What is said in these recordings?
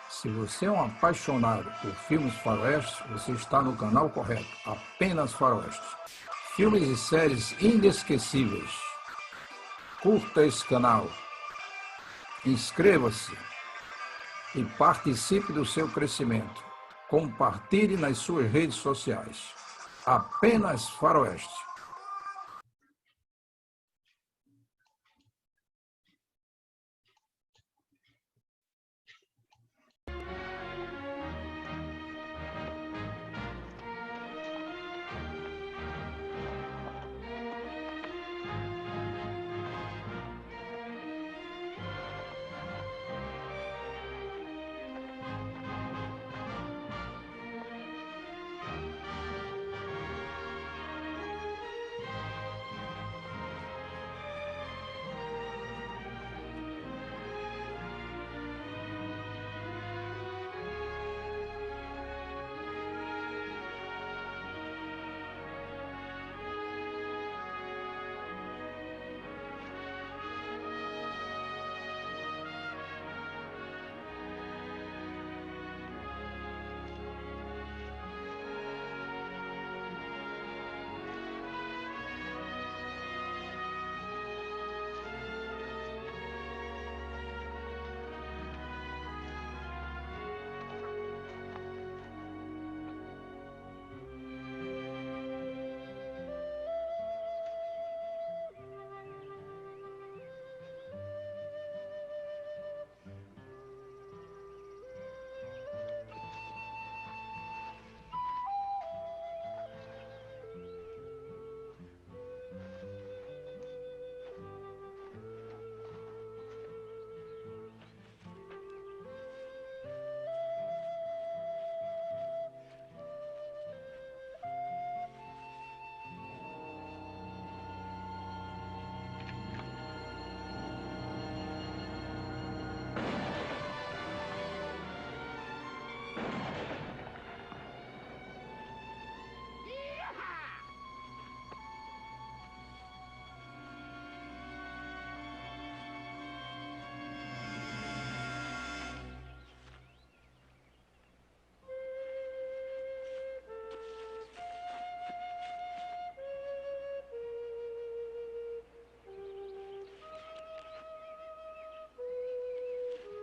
Se você é um apaixonado por filmes faroestes, você está no canal correto. Apenas faroestes. Filmes e séries inesquecíveis. Curta esse canal. Inscreva-se e participe do seu crescimento. Compartilhe nas suas redes sociais. Apenas faroeste.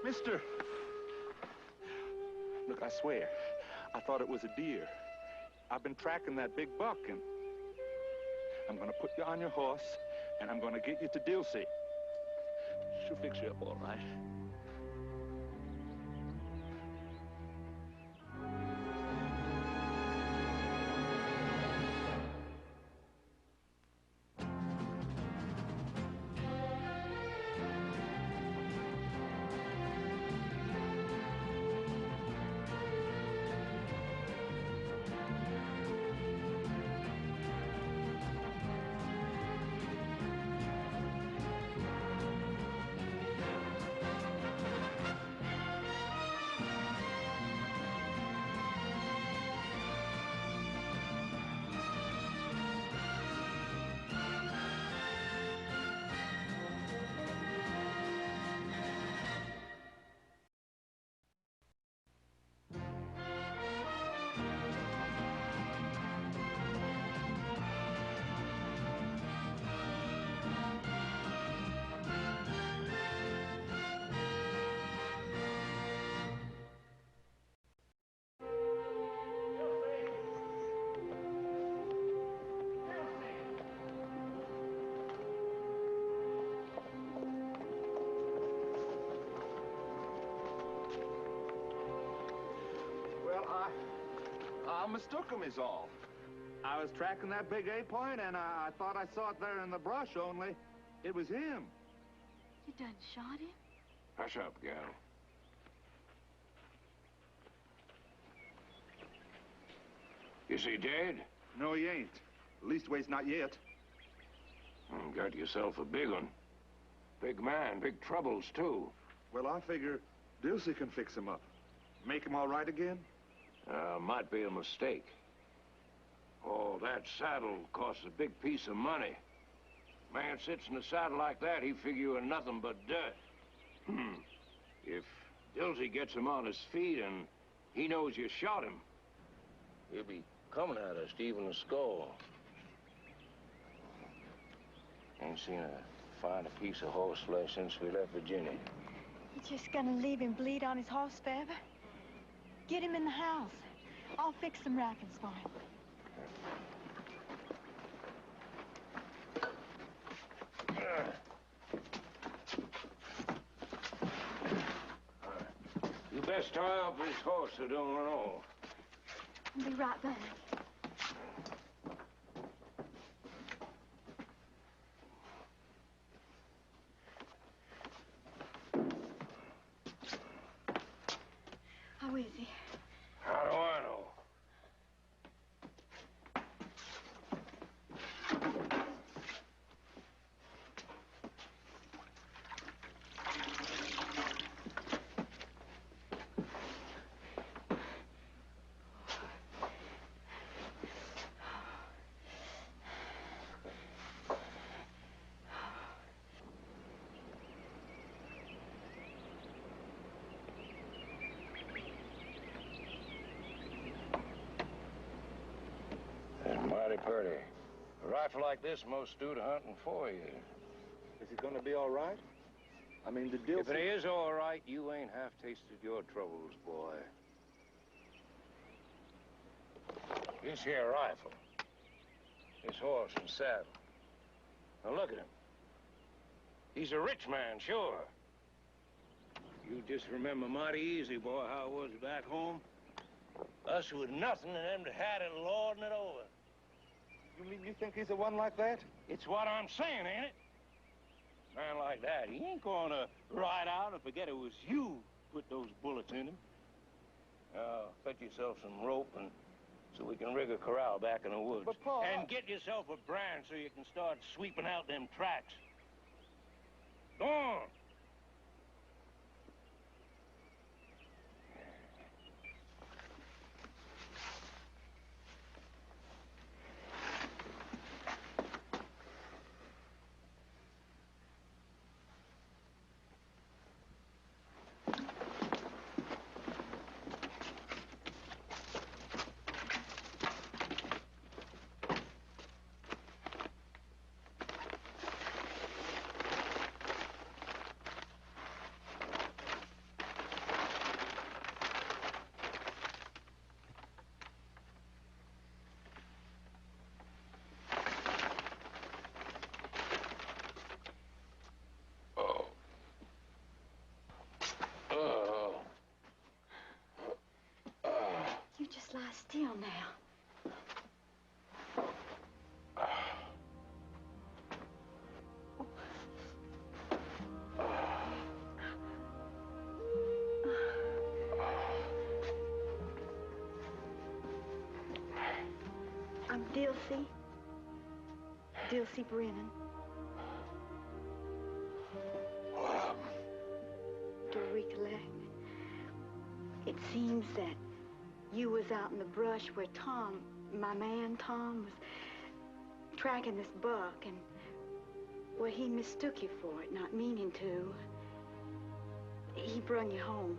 Mister! Look, I swear, I thought it was a deer. I've been tracking that big buck, and I'm gonna put you on your horse, and I'm gonna get you to Dilsey. She'll fix you up all right. I mistook him is all. I was tracking that big A-point, and I thought I saw it there in the brush, only it was him. You done shot him? Hush up, gal. Is he dead? No, he ain't. Leastways, not yet. Got yourself a big one. Big man, big troubles, too. Well, I figure Dilsey can fix him up. Make him all right again? Might be a mistake. Oh, that saddle costs a big piece of money. Man sits in a saddle like that, he figure you are nothing but dirt. If Dilsey gets him on his feet and he knows you shot him, he'll be coming at us to even the score. Ain't seen a finer piece of horse flesh since we left Virginia. You just gonna leave him bleed on his horse, Faber? Get him in the house. I'll fix some wrappings for him. You best tie up his horse so don't run off. I'll be right back. How is he? How do I know? Mighty pretty. A rifle like this, most do to hunt in 4 years. Is he gonna be all right? I mean, the deal... If it is all right, you ain't half tasted your troubles, boy. This here rifle, this horse and saddle. Now look at him. He's a rich man, sure. You just remember mighty easy, boy, how it was back home. Us with nothing and them that had it lording it over. You mean you think he's the one like that? It's what I'm saying, ain't it? A man like that, he ain't gonna ride out and forget it was you put those bullets in him. Now, fetch yourself some rope and so we can rig a corral back in the woods. But, Pa... And get yourself a brand so you can start sweeping out them tracks. Go on. You just lie still now. I'm Dilsey. Dilsey Brennan. Do you recollect? It seems that you was out in the brush where Tom, my man Tom, was tracking this buck, and well, he mistook you for it, not meaning to. He brung you home.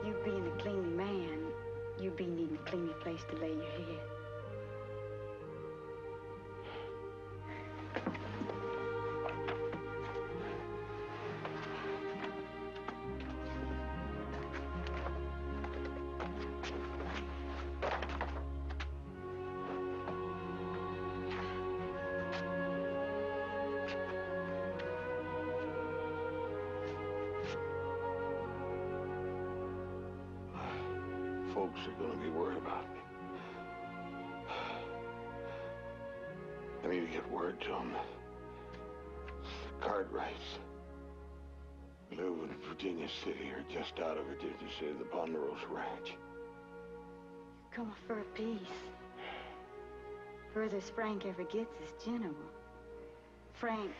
You being a clean man, you be needing a clean place to lay your head. Folks are gonna be worried about me. I need to get word to them. Cartwrights live in Virginia City or just out of Virginia City, the Ponderosa Ranch. Come for a peace. Furthest Frank ever gets is Genoa. Frank,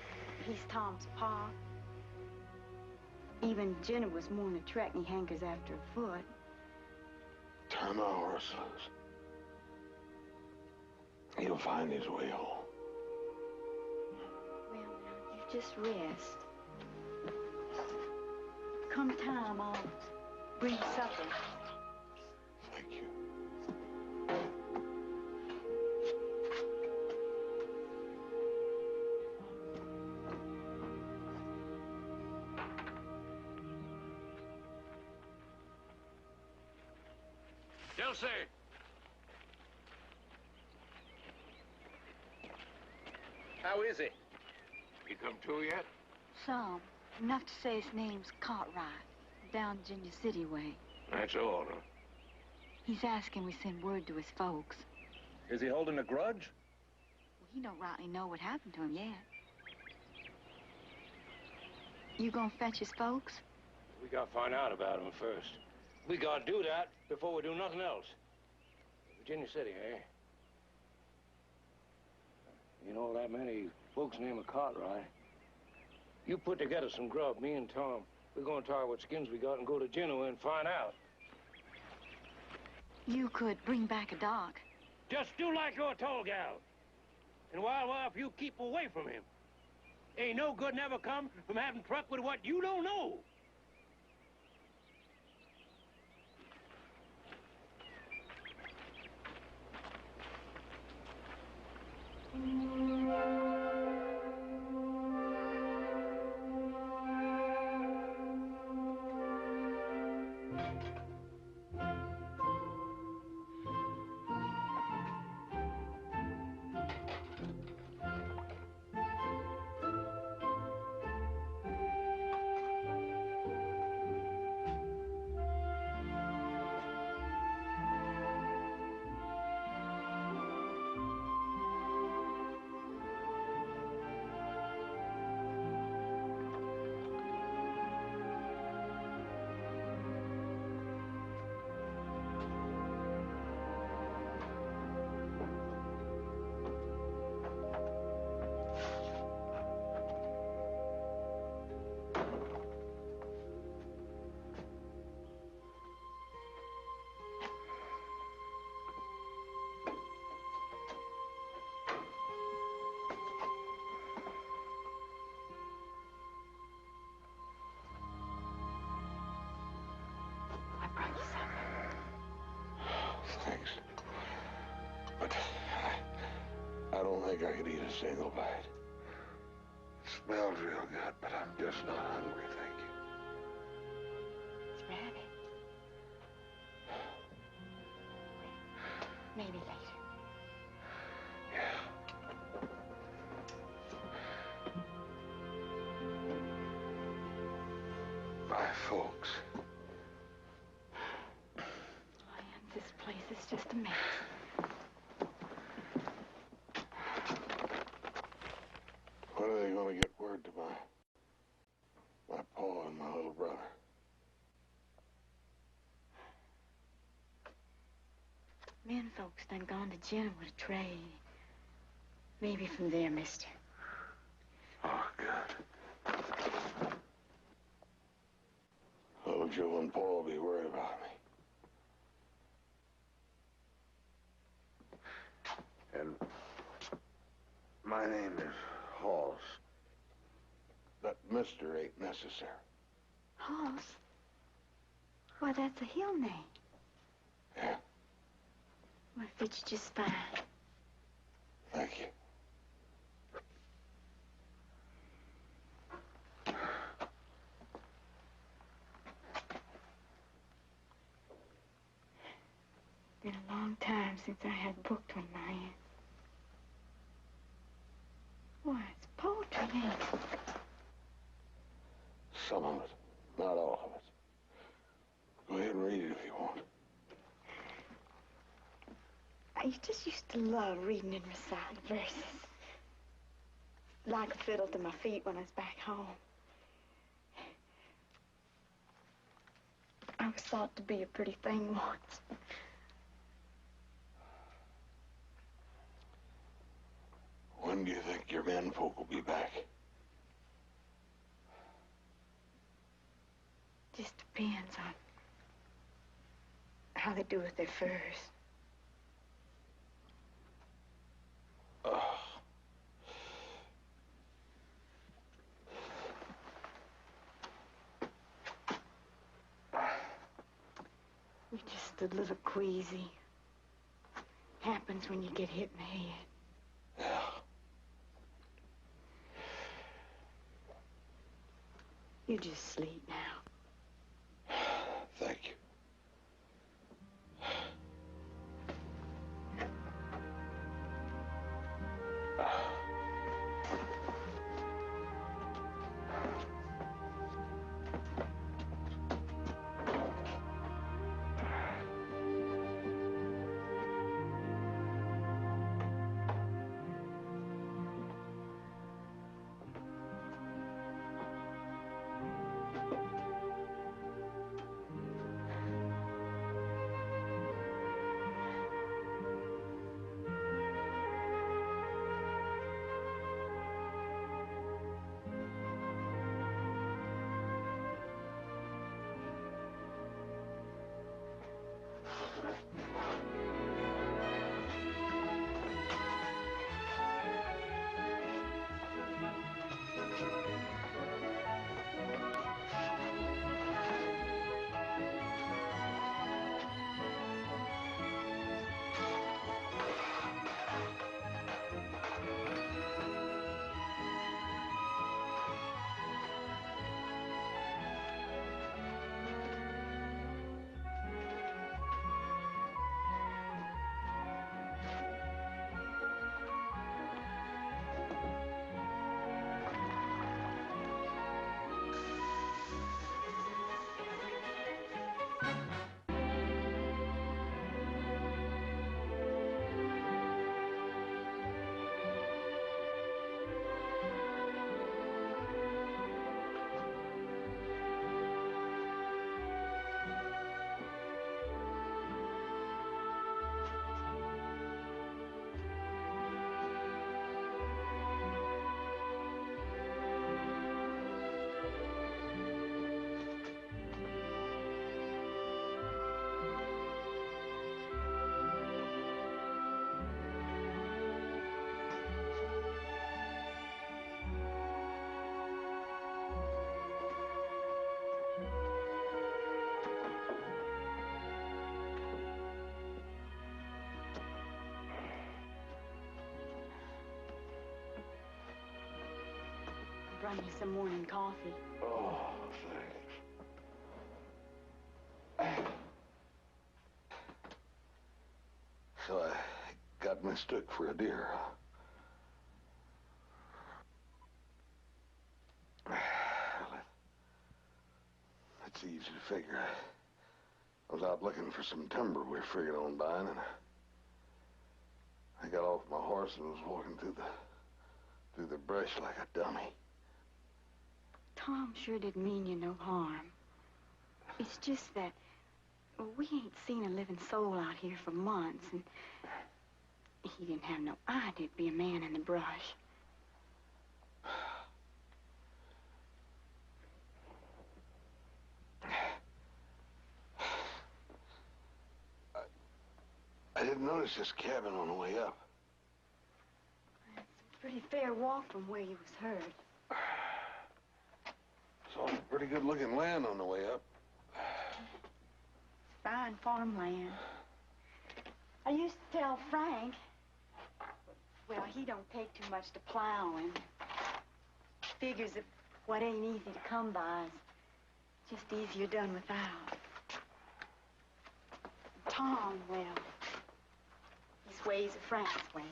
he's Tom's pa. Even Jenna was more than a track and he hankers after a foot. Turn my horse loose. He'll find his way home. Well, now, you just rest. Come time, I'll bring supper. Thank you. Dulce! How is he? You come to yet? Some. Enough to say his name's Cartwright, down Virginia City way. That's all, huh? He's asking we send word to his folks. Is he holding a grudge? Well, he don't rightly know what happened to him yet. You gonna fetch his folks? We gotta find out about him first. We gotta do that before we do nothing else. Virginia City, eh? You know that many folks named Cartwright. You put together some grub, me and Tom. We're gonna try what skins we got and go to Genoa and find out. You could bring back a doc. Just do like you're told, gal. And while if you keep away from him. Ain't no good never come from having truck with what you don't know. Thanks. But I don't think I could eat a single bite. It smells real good, but I'm just not hungry, thank you. It's rabbit. Maybe later. Yeah. My folks. This place is just a mess. When are they going to get word to my pa and my little brother? Men folks done gone to Genoa to trade. Maybe from there, mister. Oh, good. Little Joe and Paul will be worried about me. And my name is Halls. That mister ain't necessary. Hoss? Why, that's a hill name. Yeah, Well, it fits you just fine. thank you. Been a long time since I had a book on my hands. Why, it's poetry, ain't it? Some of it, not all of it. Go ahead and read it if you want. I just used to love reading and reciting verses. Like a fiddle to my feet when I was back home. I was thought to be a pretty thing once. When do you think your men folk will be back? just depends on how they do with their furs. You're just a little queasy. Happens when you get hit in the head. Yeah. You just sleep now. Thank you. Run you some morning coffee. Oh, thanks. So I got mistook for a deer, huh? Well, it's easy to figure. I was out looking for some timber we figured on buying, and I got off my horse and was walking through the brush like a dummy. Tom sure didn't mean you no harm. It's just that we ain't seen a living soul out here for months, and he didn't have no idea it'd be a man in the brush. I didn't notice this cabin on the way up. It's a pretty fair walk from where you was hurt. Saw some pretty good-looking land on the way up. Fine farmland. I used to tell Frank, well, he don't take too much to plowing. Figures that what ain't easy to come by is just easier done without. Tom, well, his ways are Frank's ways.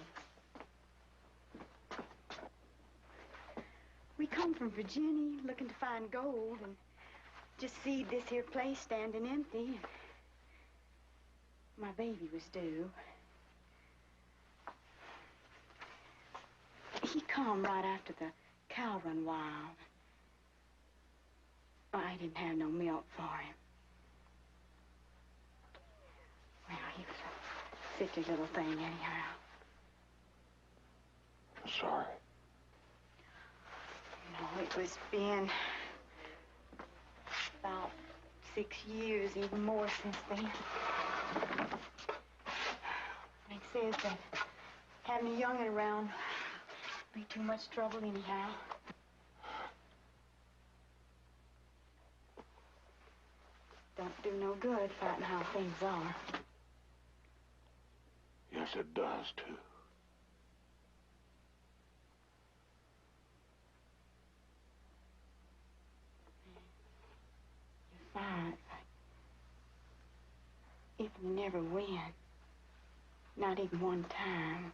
We come from Virginia looking to find gold and just see this here place standing empty. My baby was due. He come right after the cow run wild. I didn't have no milk for him. Well, he was a sickly little thing anyhow. I'm sorry. No, it was been about 6 years, even more since then. It says that having a young'un around be too much trouble anyhow. Don't do no good fighting how things are. Yes, it does, too. You fight. If you never win, not even one time,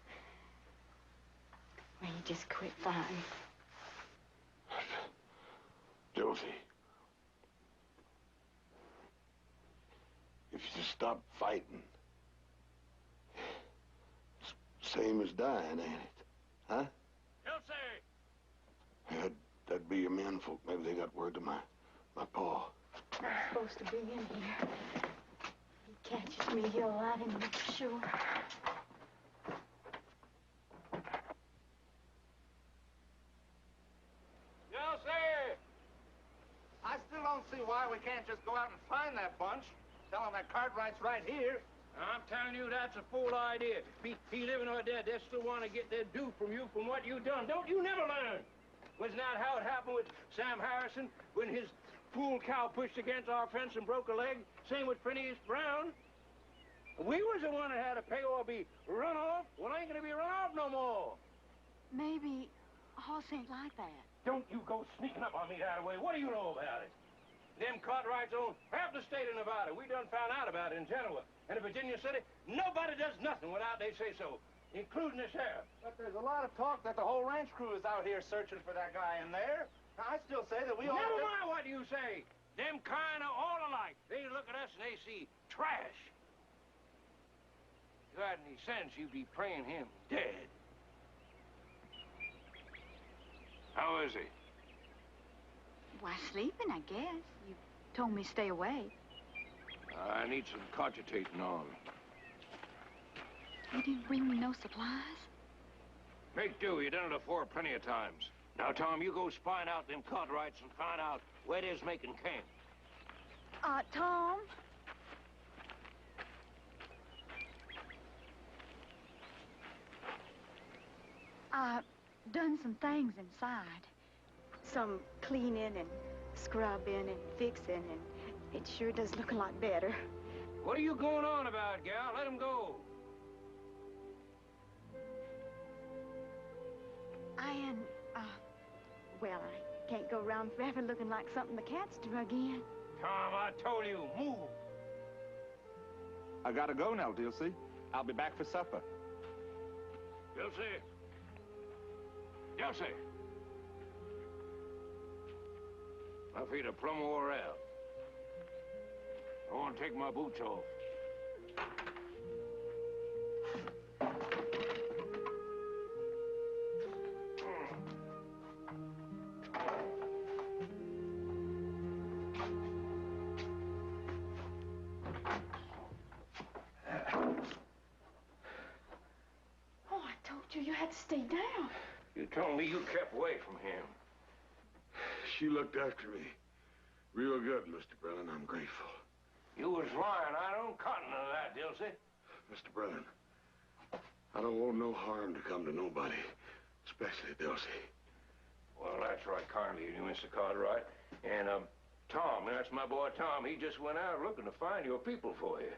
well, you just quit fighting. Josie, if you just stop fighting, it's the same as dying, ain't it? Huh? Elsie! Yeah, that'd be your menfolk. Maybe they got word to my pa. I'm supposed to be in here. He catches me, he'll light him for sure. Elsie! I still don't see why we can't just go out and find that bunch. Tell them that Cartwright's right here. I'm telling you, that's a fool idea. Be he living or dead, they still want to get their due from you from what you done. Don't you never learn? Wasn't that how it happened with Sam Harrison when his fool cow pushed against our fence and broke a leg? Same with Phineas Brown. We was the one that had to pay or be run off. Well, ain't gonna be run off no more. Maybe a horse ain't like that. Don't you go sneaking up on me that way. What do you know about it? Them Cartwrights own half the state of Nevada. We done found out about it in Genoa. And in Virginia City, nobody does nothing without they say so, including the sheriff. But there's a lot of talk that the whole ranch crew is out here searching for that guy in there. I still say that we all... Never mind what you say. Them kind are all alike. They look at us and they see trash. If you had any sense, you'd be praying him dead. How is he? Why, sleeping, I guess. You told me to stay away. I need some cogitating on. You didn't bring me no supplies? Make do. You done it afore plenty of times. Now, Tom, you go spying out them Cartwrights and find out where they's making camp. Tom? I've done some things inside. Some cleaning and scrubbing and fixing, and it sure does look a lot better. What are you going on about, gal? Let him go. Well, I can't go around forever looking like something the cat's drug in. Tom, I told you, move. I gotta go now, Dilsey. I'll be back for supper. Dilsey. Dilsey. My feet are plumb wore out. I want to take my boots off. You had to stay down. You told me you kept away from him. She looked after me real good, Mr. Brennan. I'm grateful. You was lying. I don't cotton to that, Dilsey. Mr. Brennan, I don't want no harm to come to nobody, especially Dilsey. Well, that's right, kindly of you, Mr. Cartwright. And, Tom, that's my boy Tom. He just went out looking to find your people for you.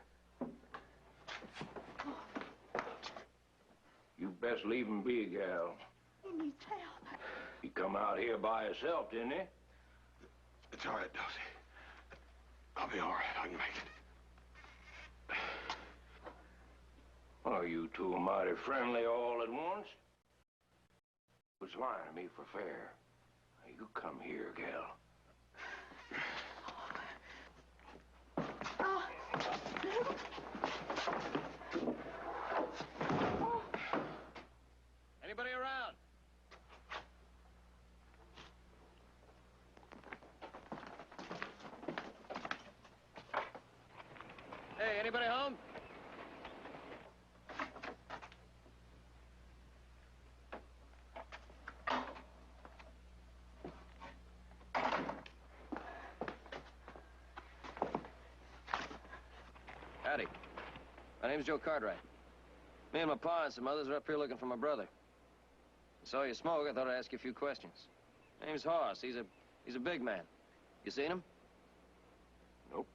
You best leave him be, gal. He needs help. He come out here by himself, didn't he? It's all right, Dilsey. I'll be all right. I can make it. Oh, you two are mighty friendly all at once. Was lying to me for fair. Now, you come here, gal. Anybody around? Hey, anybody home? My name's Joe Cartwright. Me and my pa and some others are up here looking for my brother. I saw you smoke. I thought I'd ask you a few questions. Name's Hoss. He's a big man. You seen him? Nope.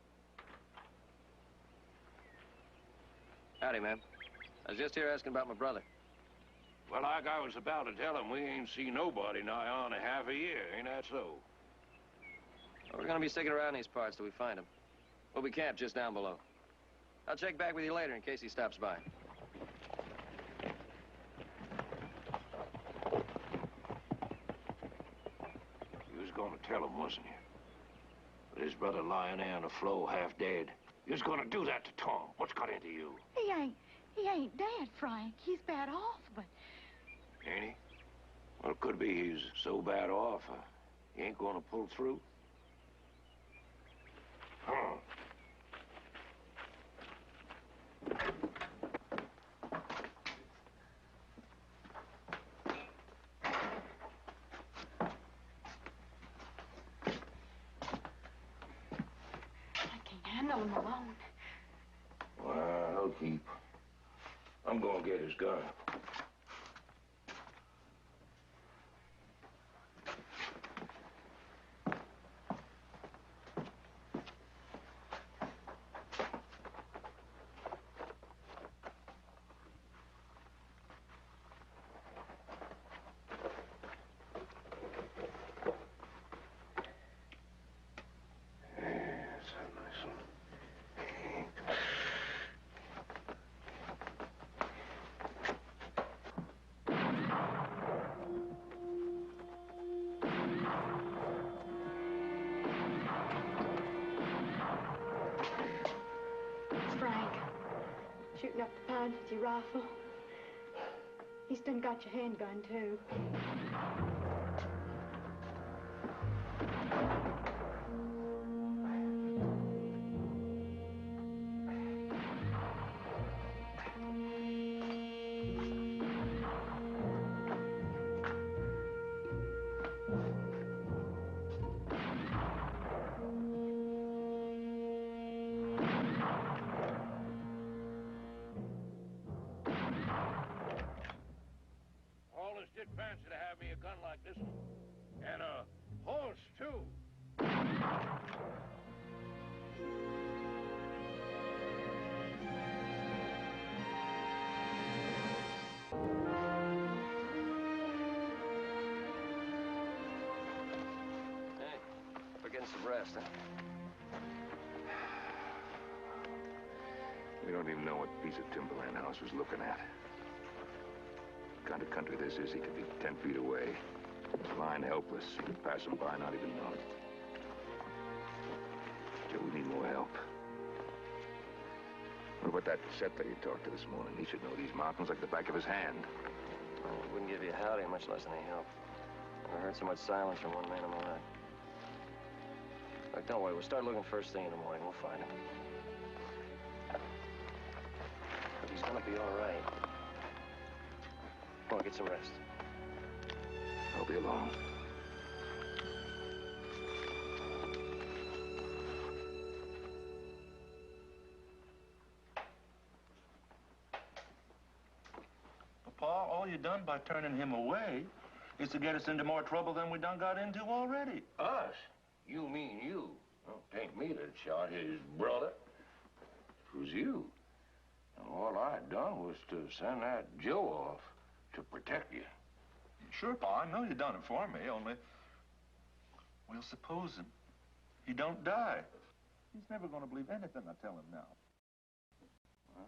Howdy, man. I was just here asking about my brother. Well, like I was about to tell him, we ain't seen nobody nigh on a half a year. Ain't that so? Well, we're gonna be sticking around these parts till we find him. We'll be camped just down below. I'll check back with you later in case he stops by. You was gonna tell him, wasn't you? With his brother lying there on the floor, half dead. You was gonna do that to Tom. What's got into you? He ain't dead, Frank. He's bad off, but... Ain't he? Well, it could be he's so bad off, he ain't gonna pull through. Huh. Handle him alone. Well, I'll keep. I'm gonna get his gun. Frank, shooting up the pines with your rifle. He's done got your handgun, too. Did fancy to have me a gun like this one. And a horse, too. Hey, we're getting some rest, huh? We don't even know what piece of timberland House was looking at. The kind of country this is, he could be 10 feet away. Lying helpless. He could pass him by, not even know it. Joe, we need more help. What about that settler you talked to this morning? He should know these mountains like the back of his hand. Well, it wouldn't give you a howdy, much less any help. Never heard so much silence from one man in my life. Look, don't worry. We'll start looking first thing in the morning. We'll find him. But he's gonna be all right. Come on, get some rest. I'll be alone. Pa, all you done by turning him away is to get us into more trouble than we done got into already. Us? You mean you? Well, it ain't me that shot his brother. It was you. And all I done was to send that Joe off to protect you. Sure, Pa, I know you done it for me, only... Well, supposing he don't die. He's never gonna believe anything I tell him now. Well,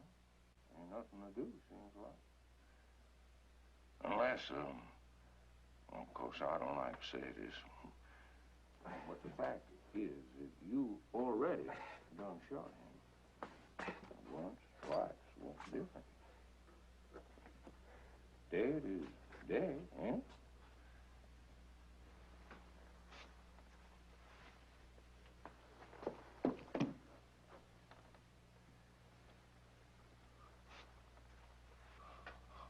ain't nothing to do, seems like. Unless, well, of course, I don't like to say this. But the fact is that you already done shot him. Once, twice, what's different? Dead is dead, ain't it?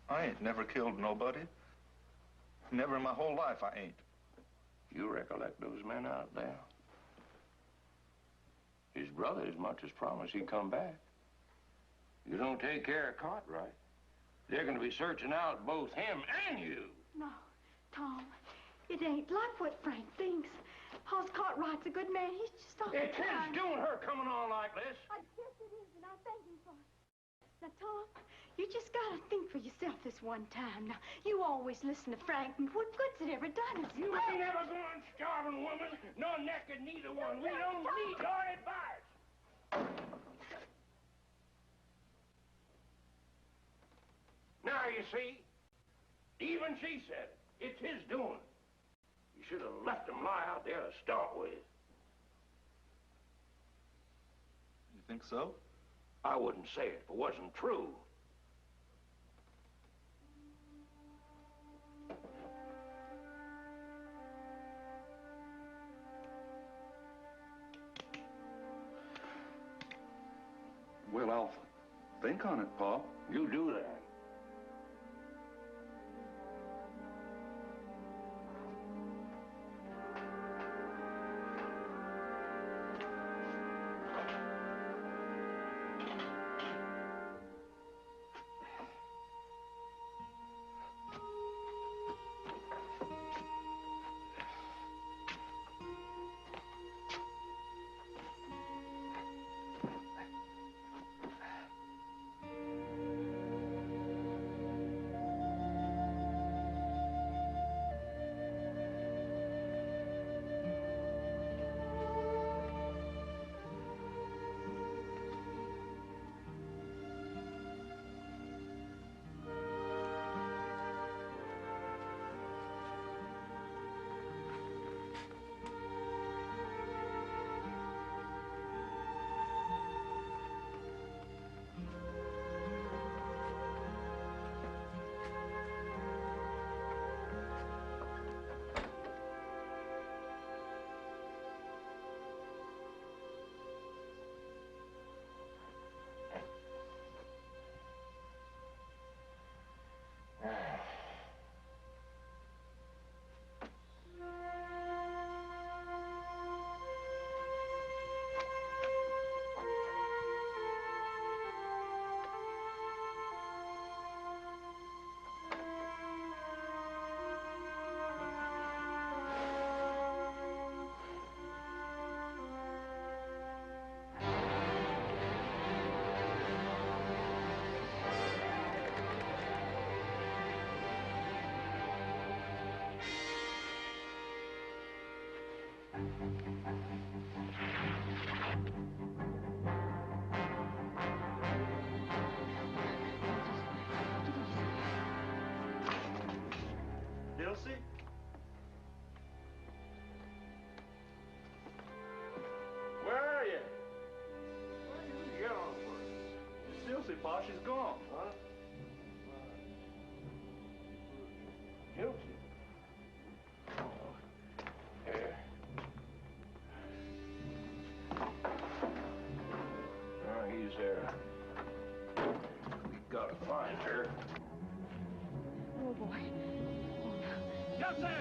I ain't never killed nobody. Never in my whole life, I ain't. You recollect those men out there? His brother as much as promised he'd come back. You don't take care of Cartwright, they're going to be searching out both him and you. No, Tom, it ain't like what Frank thinks. Hoss Cartwright's a good man. He's just off It's his doing her coming on like this. I guess it is, and I thank him for it. Now, Tom, you just gotta think for yourself this one time. Now, you always listen to Frank, and what good's it ever done us? You ain't ever going starving woman, nor naked neither one. We don't need your advice. Now, you see, even she said it. It's his doing. You should have left him lie out there to start with. You think so? I wouldn't say it if it wasn't true. Well, I'll think on it, Pa. You do that. Dilsey? Where are you? What are you yelling for? Dilsey, Pa, she's gone. Huh? Guilty. Here. Oh, he's there. We gotta find her. Oh, boy. Guilty!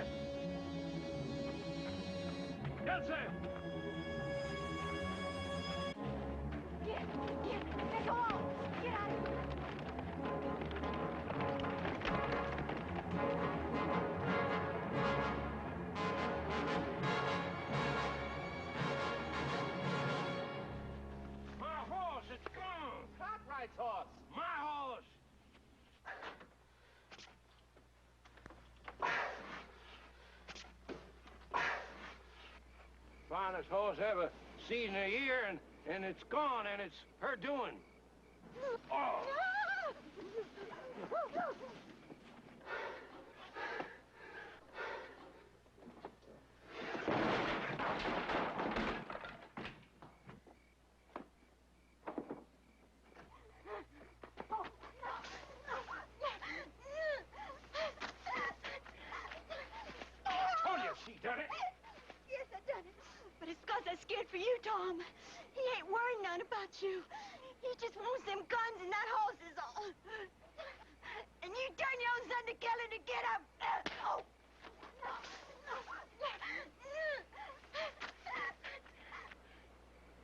Guilty! Get, go on. Get out of here. My horse, it's gone! Cartwright's horse. My horse! Finest horse ever seen in a year, and it's gone, and it's her doing. Oh! Told you she done it. Yes, I done it. But it's 'cause I'm scared for you, Tom. He ain't worried none about you. He just wants them guns and that horse is all. And you turn your own son to kill him to get him. Oh.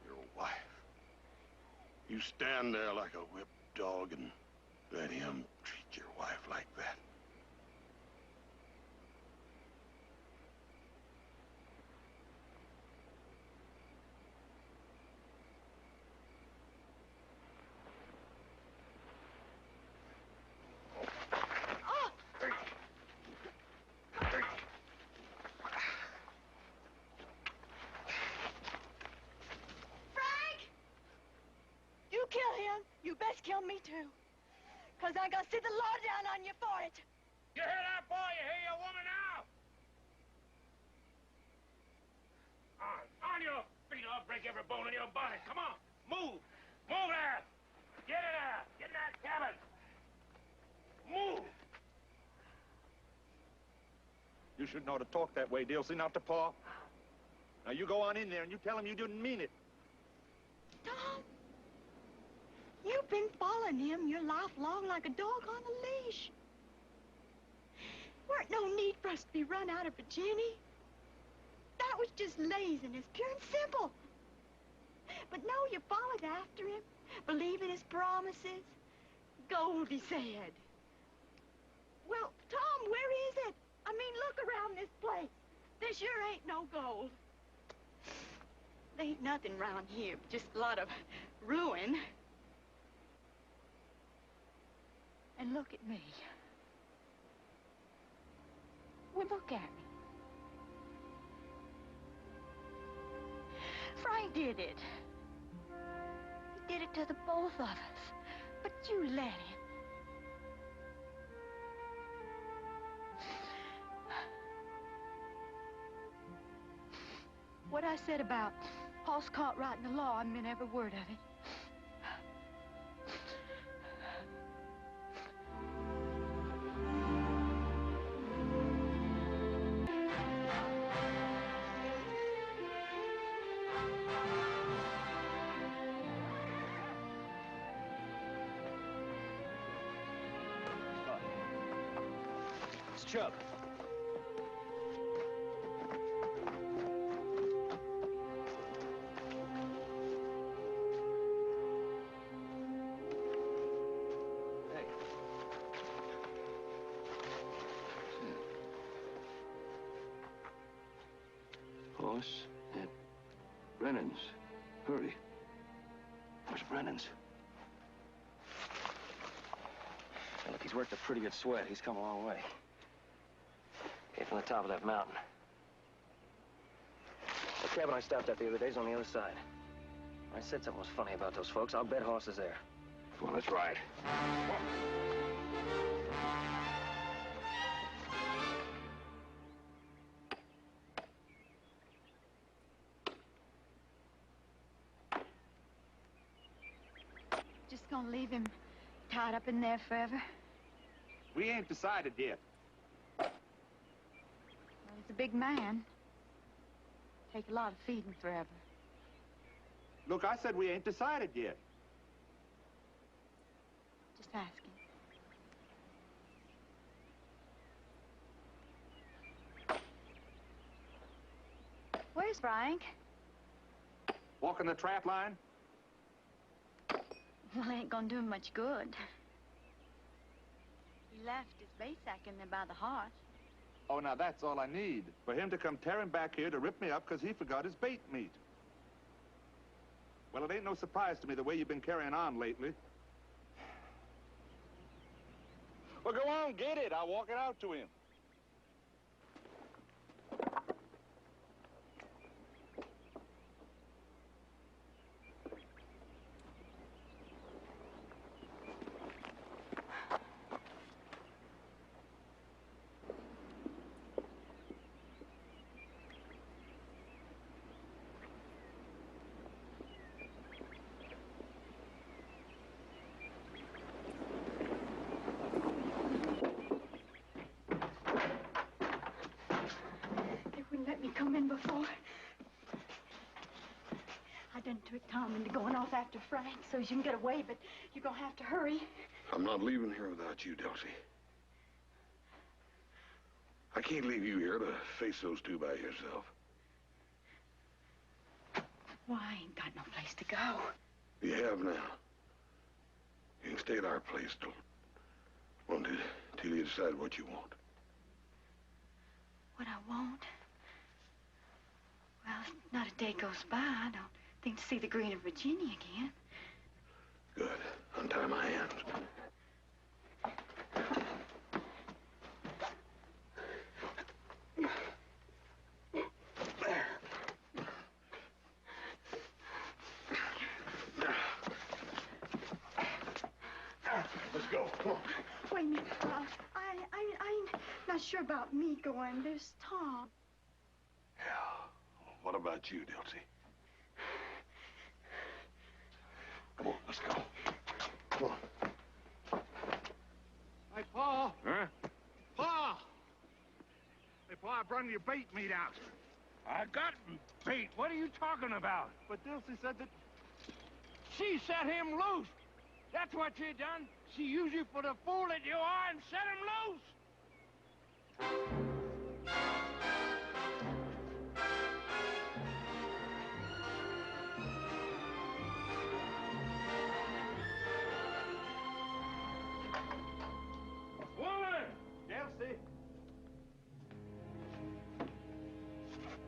Your wife. You stand there like a whipped dog and let him treat your wife like that? Kill him. You best kill me too. Cause I'm gonna see the law down on you for it. You hear that, boy? You hear your woman now? On your feet, I'll break every bone in your body. Come on, move. Move there. Get in there. Get in that cabin. Move. You shouldn't ought to talk that way, Dilsey, not to Pa. Now, you go on in there and you tell him you didn't mean it. Tom, you've been following him your life long like a dog on a leash. Weren't no need for us to be run out of Virginia. That was just laziness, pure and simple. But no, you followed after him, believing his promises. Gold, he said. Well, Tom, where is it? I mean, look around this place. There sure ain't no gold. There ain't nothing around here, just a lot of ruin. And look at me. Well, look at me. Frank did it. He did it to the both of us. But you let him. What I said about Paul's caught writing the law, I meant every word of it. It's Chuck. Boss, at Brennan's. Hurry. Where's Brennan's? Hey, look, he's worked a pretty good sweat. He's come a long way. Came from the top of that mountain. The cabin I stopped at the other day's on the other side. I said something was funny about those folks. I'll bet Hoss is there. Well, that's right. Just gonna leave him tied up in there forever? We ain't decided yet. Well, he's a big man. Take a lot of feeding forever. Look, I said we ain't decided yet. Just asking. Where's Frank? Walking the trap line? Well, ain't gonna do him much good. He left his bait sack in there by the hearth. Oh, now that's all I need. For him to come tearing back here to rip me up because he forgot his bait meat. Well, it ain't no surprise to me the way you've been carrying on lately. Well, go on, get it. I'll walk it out to him. Let me come in before. I done tricked Tom into going off after Frank so you can get away, but you're gonna have to hurry. I'm not leaving here without you, Dilsey. I can't leave you here to face those two by yourself. Well, I ain't got no place to go. You have now. You can stay at our place till you decide what you want. What I want? Well, not a day goes by. I don't think to see the green of Virginia again. Good. Untie my hands. Let's go. Come on. Wait a minute. I'm not sure about me going. There's Tom. Yeah. What about you, Dilsey? Come on, let's go. Come on. Hey, Paul. Huh? Paul! Hey, Paul, I brought your bait meat out. I got bait. What are you talking about? But Dilsey said that... She set him loose. That's what she done. She used you for the fool that you are and set him loose. Woman! Dilsey.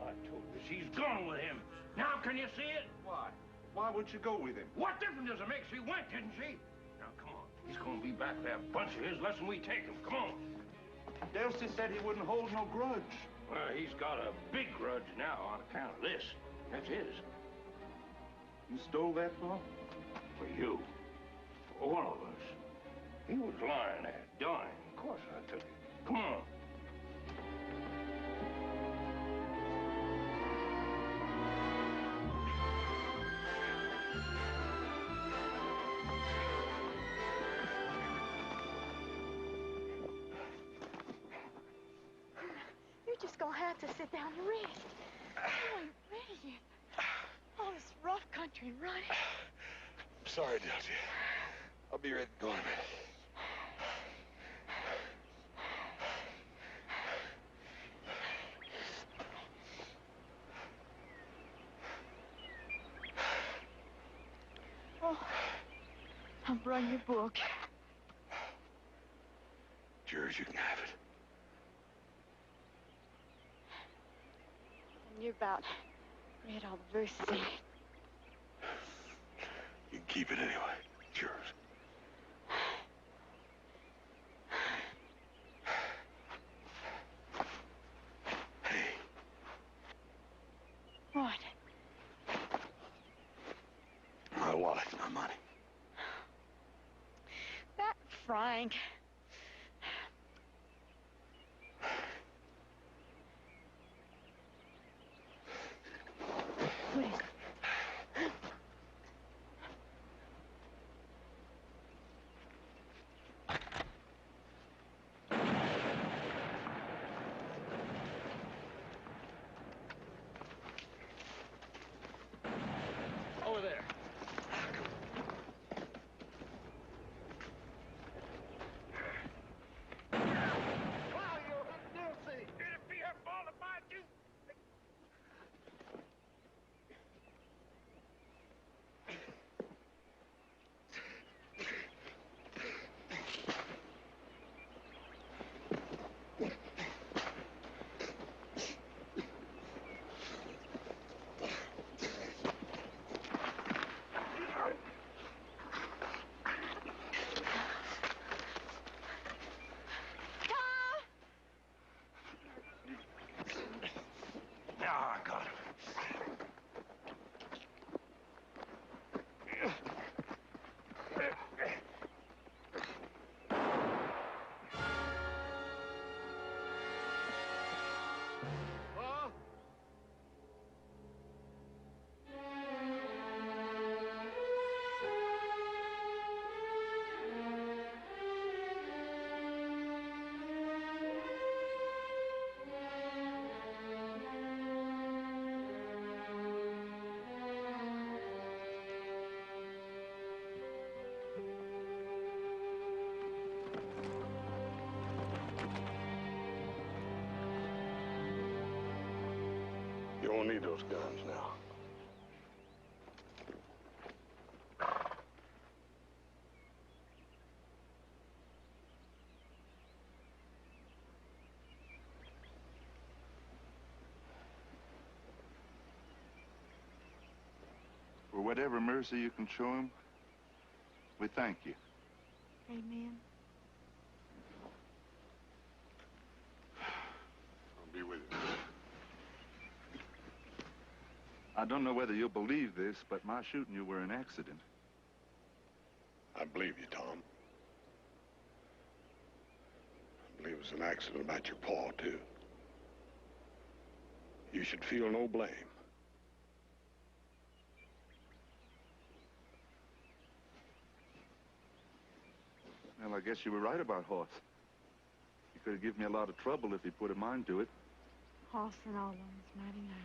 I told you she's gone with him. Now can you see it? Why? Why would you go with him? What difference does it make? She went, didn't she? Now, come on. He's gonna be back there, a bunch of his, less than we take him. Come on. Dilsey said he wouldn't hold no grudge. Well, he's got a big grudge now on account of this. That's his. You stole that, Paul? For you. For all of us. He was lying there, dying. Of course I took it. Come on. You're just gonna have to sit down and rest. You ain't ready yet. All this rough country and running. I'm sorry, Dilsey. I'll be ready to go in a minute. Oh, I'll bring your book. It's yours, you can have it. And you're about read all the verses in it. You can keep it anyway. It's yours. Hey. What? My wallet, my money. That Frank. What is it? Over there. Wow, you're Dilsey. It'd be her fault if I do. Now I got him. Paul? You won't need those guns now. whatever mercy you can show him, we thank you. Amen. I'll be with you. I don't know whether you'll believe this, but my shooting you were an accident. I believe you, Tom. I believe it was an accident about your paw, too. You should feel no blame. Well, I guess you were right about Horse. He could have given me a lot of trouble if he put a mind to it. Horse and all of them is mighty nice.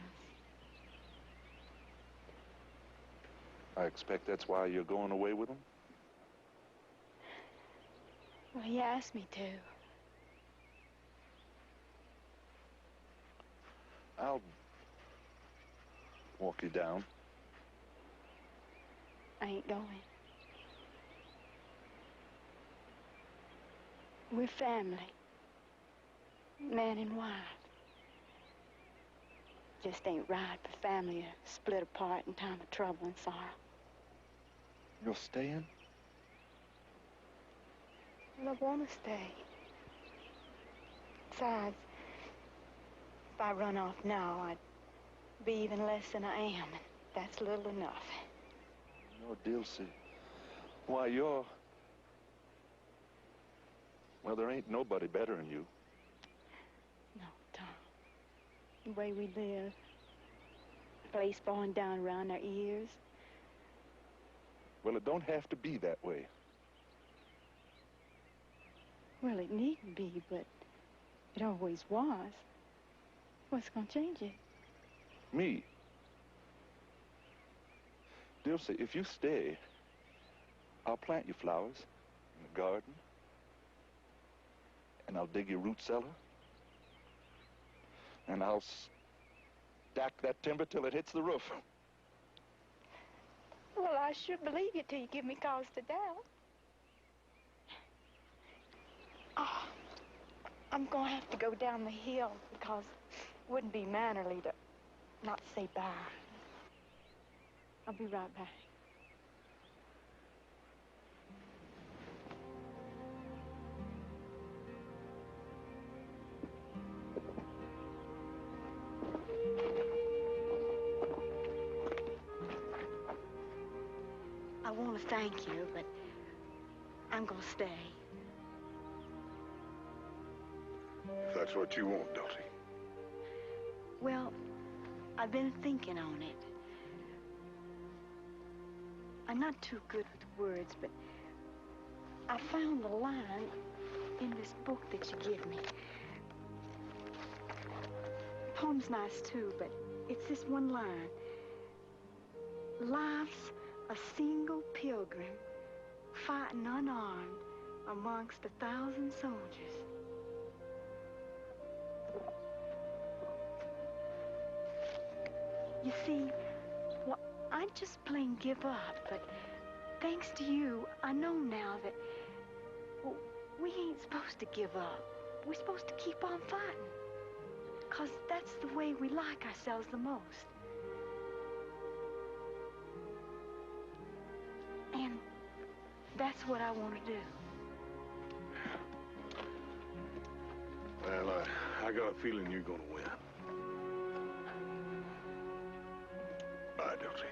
I expect that's why you're going away with him? Well, he asked me to. I'll walk you down. I ain't going. We're family. Man and wife. Just ain't right for family to split apart in time of trouble and sorrow. You're staying? Well, I want to stay. Besides, if I run off now, I'd be even less than I am, and that's little enough. You're Dilsey. Why, you're... Well, there ain't nobody better than you. No, Tom. The way we live, the place falling down around our ears. Well, it don't have to be that way. Well, it needn't be, but it always was. What's gonna change it? Me. Dilsey, if you stay, I'll plant you flowers in the garden. And I'll dig your root cellar. And I'll stack that timber till it hits the roof. Well, I sure believe you till you give me cause to doubt. Oh, I'm gonna have to go down the hill because it wouldn't be mannerly to not say bye. I'll be right back. I want to thank you, but I'm gonna stay. If that's what you want, Dulcie. Well, I've been thinking on it. I'm not too good with words, but I found a line in this book that you give me. The poem's nice too, but it's this one line. Life's a single pilgrim fighting unarmed amongst 1,000 soldiers. You see, well, I'd just plain give up, but thanks to you, I know now that, well, we ain't supposed to give up. We're supposed to keep on fighting, 'cause that's the way we like ourselves the most. And that's what I want to do. Well, I got a feeling you're gonna win. Bye, Dulcie.